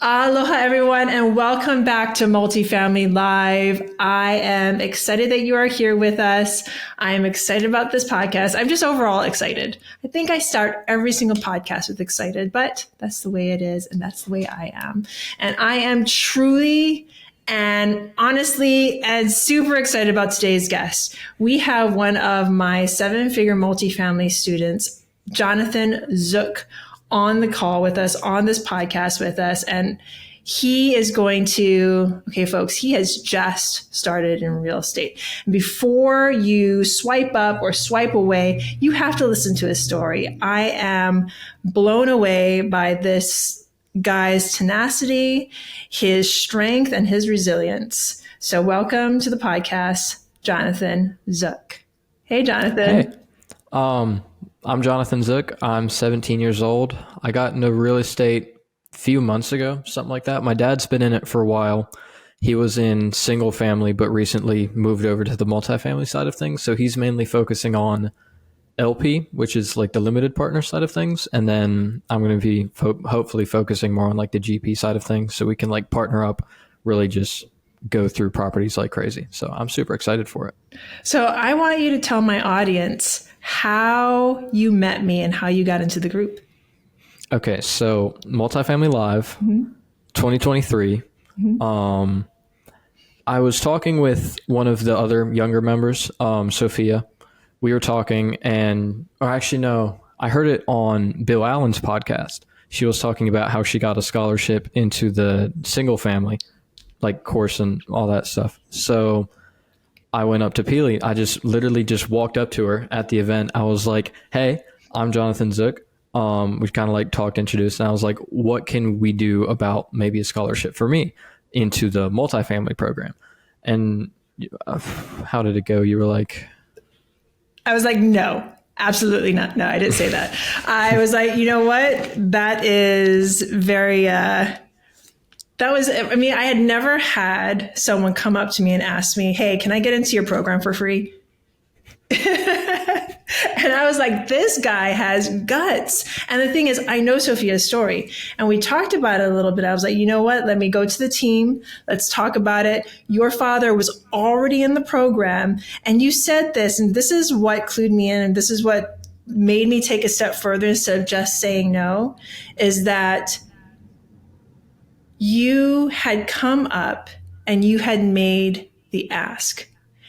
Aloha, everyone, and welcome back to Multifamily Live. I am excited that you are here with us. I am excited about this podcast. I'm just overall excited. I think I start every single podcast with excited, but that's the way it is, and that's the way I am. And I am truly and honestly and super excited about today's guest. We have one of my 7-figure multifamily students, Jonathan Zook, on the call with us, on this podcast with us. And he is going to, okay, folks, he has just started in real estate. Before you swipe up or swipe away, you have to listen to his story. I am blown away by this guy's tenacity, his strength, and his resilience. So welcome to the podcast, Jonathan Zook. Hey, Jonathan. Hey. I'm Jonathan Zook. I'm 17 years old. I got into real estate a few months ago, something like that. My dad's been in it for a while. He was in single family, but recently moved over to the multifamily side of things. So he's mainly focusing on LP, which is like the limited partner side of things. And then I'm going to be hopefully focusing more on like the GP side of things. So we can like partner up, really just go through properties like crazy. So I'm super excited for it. So I want you to tell my audience how you met me and how you got into the group. Okay, so Multifamily Live, 2023. I was talking with one of the other younger members, Sophia. We were talking I heard it on Bill Allen's podcast. She was talking about how she got a scholarship into the single family, like course and all that stuff. So I went up to Pili. I just literally just walked up to her at the event. I was like, hey, I'm Jonathan Zook. We kind of like talked, introduced, and I was like, what can we do about maybe a scholarship for me into the multifamily program? And how did it go? You were like... I was like, no, absolutely not. No, I didn't say that. I was like, you know what? That is very... I had never had someone come up to me and ask me, hey, can I get into your program for free? And I was like, this guy has guts. And the thing is, I know Sophia's story, and we talked about it a little bit. I was like, you know what? Let me go to the team. Let's talk about it. Your father was already in the program, and you said this, and this is what clued me in, and this is what made me take a step further instead of just saying no, is that you had come up and you had made the ask.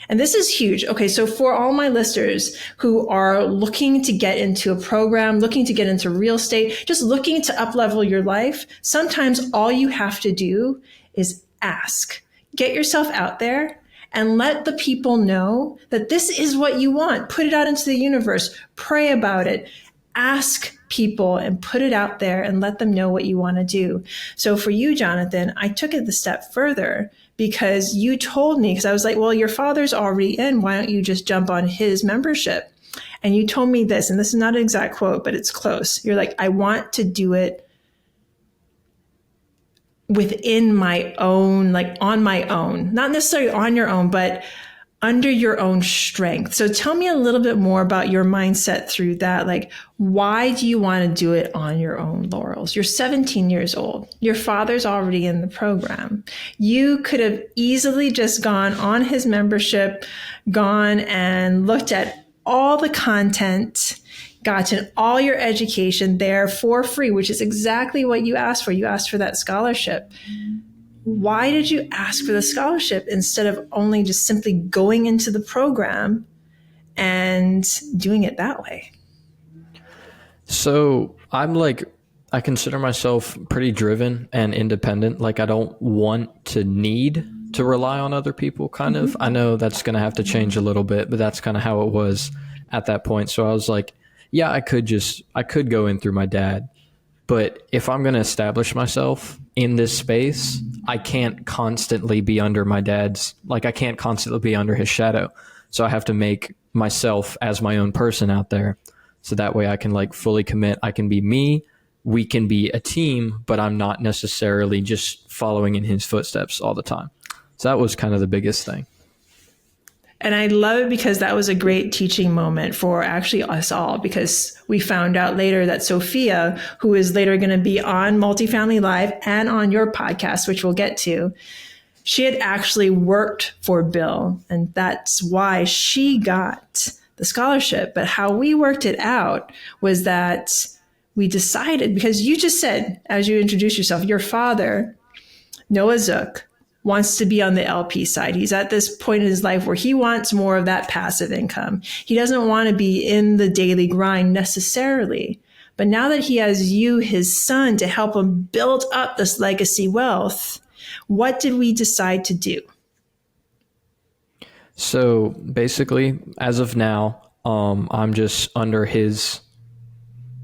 And this is huge. Okay, so for all my listeners who are looking to get into a program, looking to get into real estate, just looking to up-level your life, sometimes all you have to do is ask. Get yourself out there and let the people know that this is what you want. Put it out into the universe. Pray about it. Ask people and put it out there and let them know what you want to do. So for you, Jonathan, I took it the step further because you told me, because I was like, well, your father's already in. Why don't you just jump on his membership? And you told me this, and this is not an exact quote, but it's close. You're like, I want to do it within my own, like on my own, not necessarily on your own, but under your own strength. So tell me a little bit more about your mindset through that. Like, why do you want to do it on your own laurels? You're 17 years old. Your father's already in the program. You could have easily just gone on his membership, gone and looked at all the content, gotten all your education there for free, which is exactly what you asked for. You asked for that scholarship. Why did you ask for the scholarship instead of only just simply going into the program and doing it that way? So I consider myself pretty driven and independent. Like, I don't want to need to rely on other people, kind of. I know that's going to have to change a little bit, but that's kind of how it was at that point. So I was like, yeah, I could go in through my dad. But if I'm going to establish myself in this space, I can't constantly be under my dad's, I can't constantly be under his shadow. So I have to make myself as my own person out there. So that way I can fully commit. I can be me. We can be a team, but I'm not necessarily just following in his footsteps all the time. So that was kind of the biggest thing. And I love it because that was a great teaching moment for actually us all, because we found out later that Sophia, who is later going to be on Multifamily Live and on your podcast, which we'll get to, she had actually worked for Bill. And that's why she got the scholarship. But how we worked it out was that we decided, because you just said, as you introduced yourself, your father, Noah Zook, wants to be on the LP side. He's at this point in his life where he wants more of that passive income. He doesn't want to be in the daily grind necessarily. But now that he has you, his son, to help him build up this legacy wealth, what did we decide to do? So basically, as of now, I'm just under his,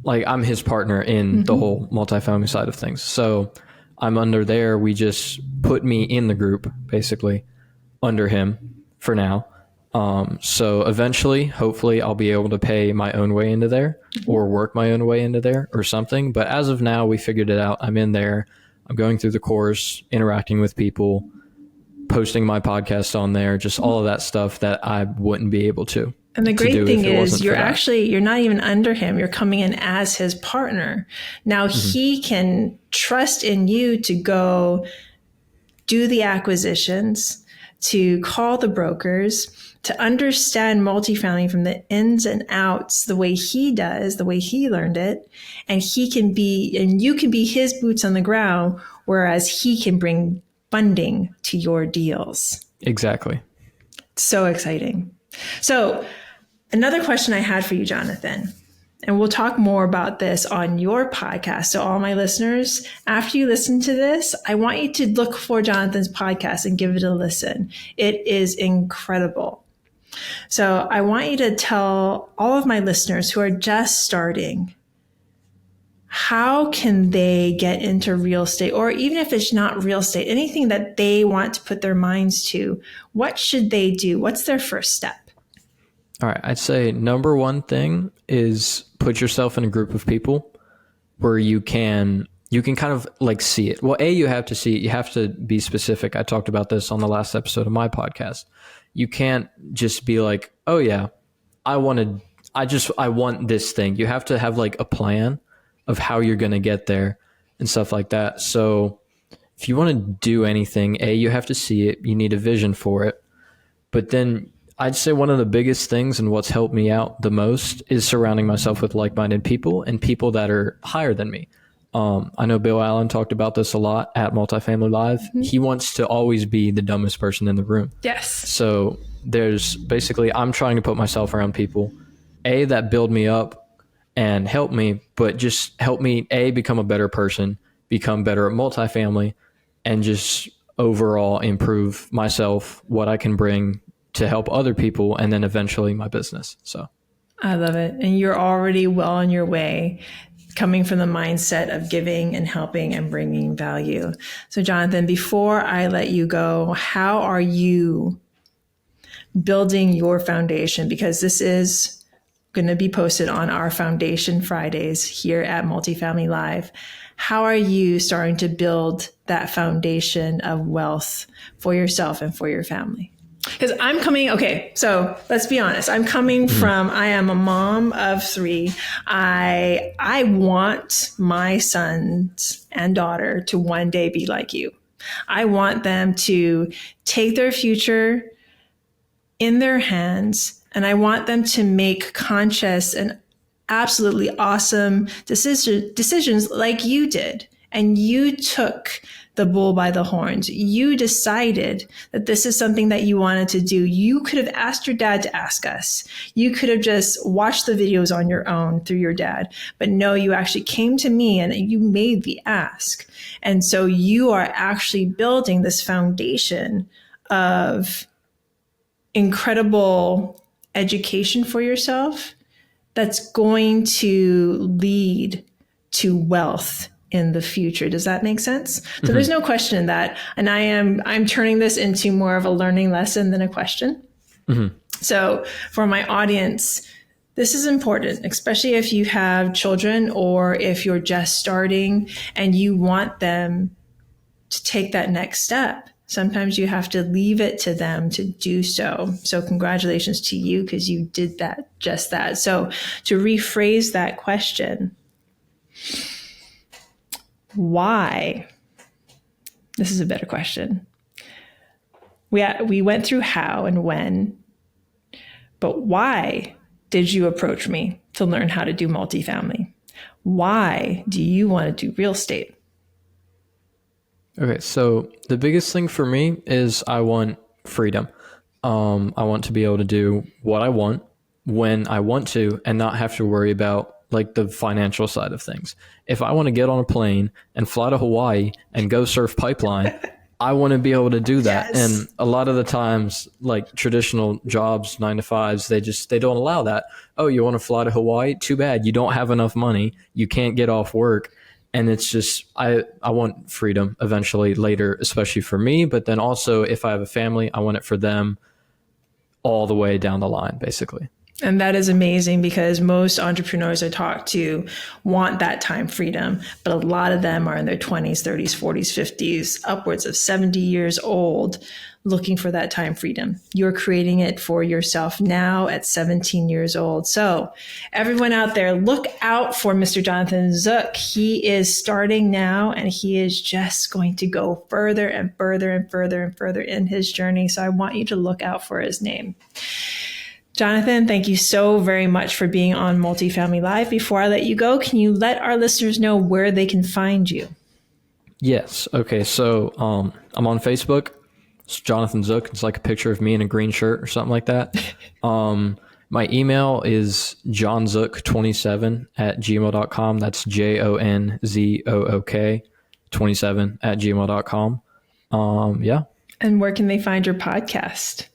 like, I'm his partner in the whole multifamily side of things. So I'm under there. We just put me in the group, basically, under him for now. So eventually, hopefully, I'll be able to pay my own way into there or work my own way into there or something. But as of now, we figured it out. I'm in there. I'm going through the course, interacting with people, posting my podcast on there, just all of that stuff that I wouldn't be able to. And the great thing is you're not even under him. You're coming in as his partner. Now he can trust in you to go do the acquisitions, to call the brokers, to understand multifamily from the ins and outs, the way he does, the way he learned it. And you can be his boots on the ground, whereas he can bring funding to your deals. Exactly. So exciting. So another question I had for you, Jonathan, and we'll talk more about this on your podcast. So all my listeners, after you listen to this, I want you to look for Jonathan's podcast and give it a listen. It is incredible. So I want you to tell all of my listeners who are just starting, how can they get into real estate? Or even if it's not real estate, anything that they want to put their minds to, what should they do? What's their first step? All right. I'd say number one thing is put yourself in a group of people where you can kind of like see it. Well, you have to see it. You have to be specific. I talked about this on the last episode of my podcast. You can't just be like, oh yeah, I want this thing. You have to have like a plan of how you're going to get there and stuff like that. So if you want to do anything, you have to see it. You need a vision for it. But then I'd say one of the biggest things and what's helped me out the most is surrounding myself with like-minded people and people that are higher than me. I know Bill Allen talked about this a lot at Multifamily Live. He wants to always be the dumbest person in the room. Yes. So there's basically, I'm trying to put myself around people, that build me up and help me, but just help me, become a better person, become better at multifamily, and just overall improve myself, what I can bring to help other people, and then eventually my business. So I love it. And you're already well on your way, coming from the mindset of giving and helping and bringing value. So Jonathan, before I let you go, how are you building your foundation? Because this is going to be posted on our Foundation Fridays here at Multifamily Live. How are you starting to build that foundation of wealth for yourself and for your family? Because so let's be honest. I'm coming from, I am a mom of 3. I want my sons and daughter to one day be like you. I want them to take their future in their hands, and I want them to make conscious and absolutely awesome decisions like you did. And you took the bull by the horns. You decided that this is something that you wanted to do. You could have asked your dad to ask us. You could have just watched the videos on your own through your dad. But no, you actually came to me and you made the ask. And so you are actually building this foundation of incredible education for yourself that's going to lead to wealth in the future. Does that make sense? So there's no question in that. And I'm turning this into more of a learning lesson than a question. So for my audience, this is important, especially if you have children or if you're just starting and you want them to take that next step. Sometimes you have to leave it to them to do so. So congratulations to you because you did that, just that. So to rephrase that question, why? This is a better question. We went through how and when, but why did you approach me to learn how to do multifamily? Why do you want to do real estate? Okay, so the biggest thing for me is I want freedom. I want to be able to do what I want when I want to and not have to worry about like the financial side of things. If I want to get on a plane and fly to Hawaii and go surf pipeline, I want to be able to do that. Yes. And a lot of the times, like traditional jobs, 9 to 5s, they don't allow that. Oh, you want to fly to Hawaii? Too bad. You don't have enough money. You can't get off work. And it's just, I want freedom eventually later, especially for me. But then also if I have a family, I want it for them all the way down the line, basically. And that is amazing because most entrepreneurs I talk to want that time freedom, but a lot of them are in their 20s, 30s, 40s, 50s, upwards of 70 years old, looking for that time freedom. You're creating it for yourself now at 17 years old. So everyone out there, look out for Mr. Jonathan Zook. He is starting now and he is just going to go further and further and further and further in his journey. So I want you to look out for his name. Jonathan, thank you so very much for being on Multifamily Live. Before I let you go, can you let our listeners know where they can find you? Yes. Okay. So I'm on Facebook. It's Jonathan Zook. It's like a picture of me in a green shirt or something like that. My email is johnzook27@gmail.com. That's JONZOOK 27@gmail.com. Yeah. And where can they find your podcast?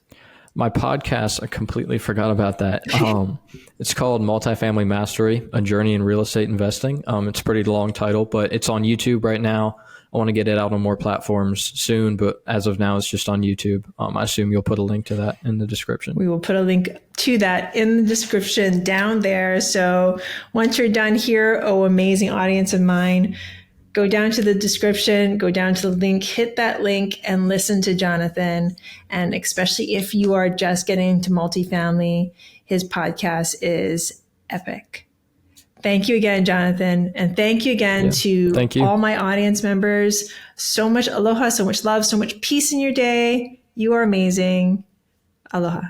My podcast, I completely forgot about that. It's called Multifamily Mastery, A Journey in Real Estate Investing. It's a pretty long title, but it's on YouTube right now. I want to get it out on more platforms soon, but as of now, it's just on YouTube. I assume you'll put a link to that in the description. We will put a link to that in the description down there. So once you're done here, oh, amazing audience of mine, go down to the description, go down to the link, hit that link and listen to Jonathan. And especially if you are just getting into multifamily, his podcast is epic. Thank you again, Jonathan. And thank you again to all my audience members. So much aloha, so much love, so much peace in your day. You are amazing. Aloha.